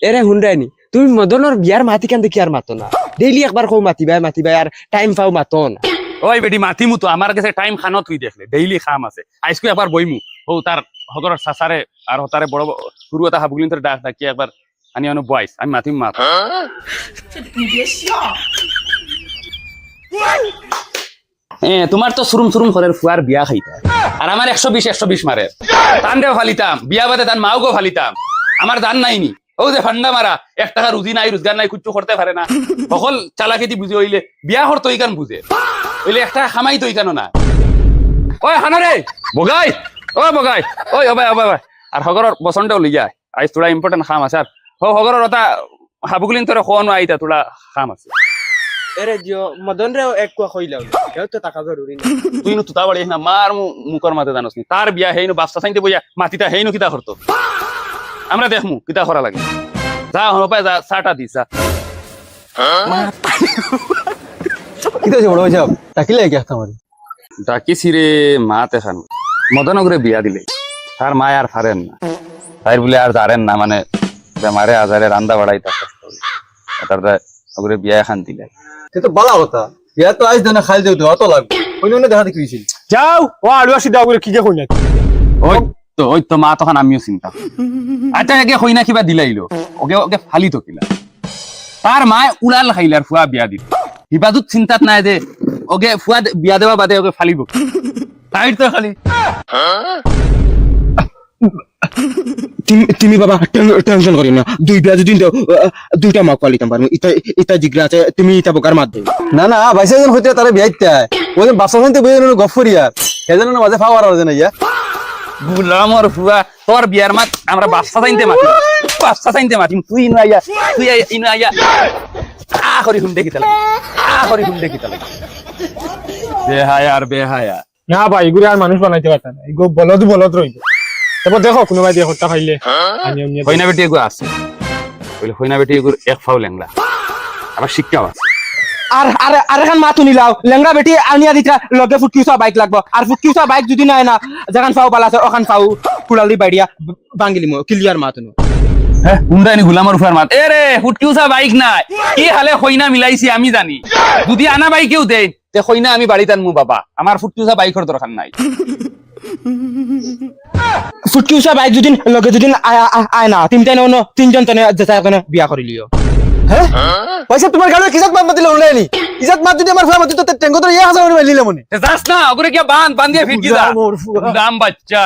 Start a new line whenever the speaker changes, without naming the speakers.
এরে হুন্ডাইনি তুমি মদনের বিয়ার মাতি কান দেখি আর মাতো না ডেইলি একবার কও মাতিবাই আর টাইম পাও মাতো না
ওই বেটি মাতিমু তো আমার কাছে টাইম খানো তুই দেখলে ডেইলি খাম আছে আজকে একবার বইমু ও তার হগরের সাসারে আর হতারে বড় শুরু কথা হাবুগুলিন তোর ডাক ডাকি একবার আনি আনো বয়স আমি মাতিম মাত তোমার তো সুরুম সুরুম ঘরের ফুয়ার বিয়া খাইতা আর আমার 120 মারে টান দেও ফালিতাম বিয়া বাদে তার মাও গো ফালিতাম আমার দান নাইনি ও যে ফান্ডা মারা 1 টাকা রুজি নাই রোজগার নাই কুচ্ছু করতে পারে না সকল চালাকেতি বুঝে হইলে বিয়া হর তো ইকান বুঝে হইলে 1 টাকা খামাই তো ইকানো না ওই হানারে বগাই ও বগাই ওই অবাই আর হগরর বসনটাও লই যায় আজ তোরা ইম্পর্টেন্ট খাম আছে আর হগরর ওটা হাবুগুলিন তোরা খোয়ানো আইতা তোরা খাম আছে
এরে জিও মদন রে এক কুয়া কইলাও কেউ তো টাকা জরুরি না
তুই নো তুতা বাড়ি না মার মুখর মাতে জানোস নি তার বিয়া হেইনো বাচ্চা চাইতে বইয়া মাটিটা হেইনো কিতা করতো আমরা দেখমু কিতা করা লাগে যা হলো পায় যা সাটা দিছা
কিতা বড় ভাই সাহেব তাকিলে কি আসতে আমারে
ডাকিছি রে মাতে খান মদনগরে বিয়া দিলে তার মা আর ফারেন না তাই বলে আর জারেন না মানে বেমারে আজারে রান্দা বাড়াইতা কষ্ট তার ওগরে বিয়া খান দিলে
সে তো বালা কথা ইয়া তো আজ দেনা খাইল দেও তো অত লাগবে অন্য দেখা দেখি হইছিল
যাও ও আলু আসি দাও বলে কি কে কইনা
ওই তো মা তখন আমিও চিন্তা আচ্ছা আগে হই না কিবা দিলাইলো ওকে ফালি তো কিলা তার মায় উলাল খাইলার ফুয়া বিয়া দিল হিবাদুত চিন্তাত নাই যে ওকে ফুয়া বিয়া দেওয়া বাদে ওকে ফালিব তাই তো খালি
তুমি বাবা টেনশন করি না দুই বিয়া যদি দুইটা মাক পালিতাম পারবো ইটা জিগরা আছে তুমি ইটা বোকার মাত দেবে
না না বাইসাজন হইতে তারে বিয়াইতা ওই বাচ্চা সাইতে বইয়ে গফরিয়া হেজন না মাঝে ফাওয়ার আছে না ইয়া
বুলাম আর ফুয়া তোর বিয়ার মাত আমরা বাচ্চা চাইতে মাতি তুই ইনাইয়া করি হুন্ডে কিতা বেহায়া
না ভাই এগুলো আর মানুষ বানাইতে পারত না এগুলো বলদ রইব তারপর দেখো কোনোবাই দিয়ে হত্যা খাইলে
হইনা বেটি এগু আছে বলে হইনা বেটি এগুর এক ফাও লেংলা আবার শিক্ষাও আছে
আর এখন মাথু নিলাও লেঙ্গা বেটি আনিয়া দিতা লগে ফুটকিউসা বাইক লাগবো আর ফুটকিউসা বাইক যদি নাই না যেখান পাও বালা আছে ওখান পাও কুড়ালি বাইডিয়া বাঙ্গিলি মো ক্লিয়ার মাতুনো
হ্যাঁ উন্দাইনি গুলামর ফুয়ার মাত এ রে ফুটকিউসা বাইক নাই কি হালে হইনা মিলাইছি আমি জানি যদি আনা বাইকেও দেই তে হইনা আমি বাড়িতে আনমু বাবা আমার ফুটকিউসা বাইকের দরকার নাই
ফুটকিউসা বাইক যদি লগে যদি আয় না তিনজন তনে যেটা কোনো বিয়া করে লিও
হ্যাঁ পয়সা তোমার গাড়ি কিজাত মাত দিলে উড়াইনি ইজাত মাত যদি আমার ফুয়া মাতি তো টেঙ্গো তো ইয়া হাজার লিলে মনে
যাস না ওরে কি বান দিয়ে ফিটকি যা দাম বাচ্চা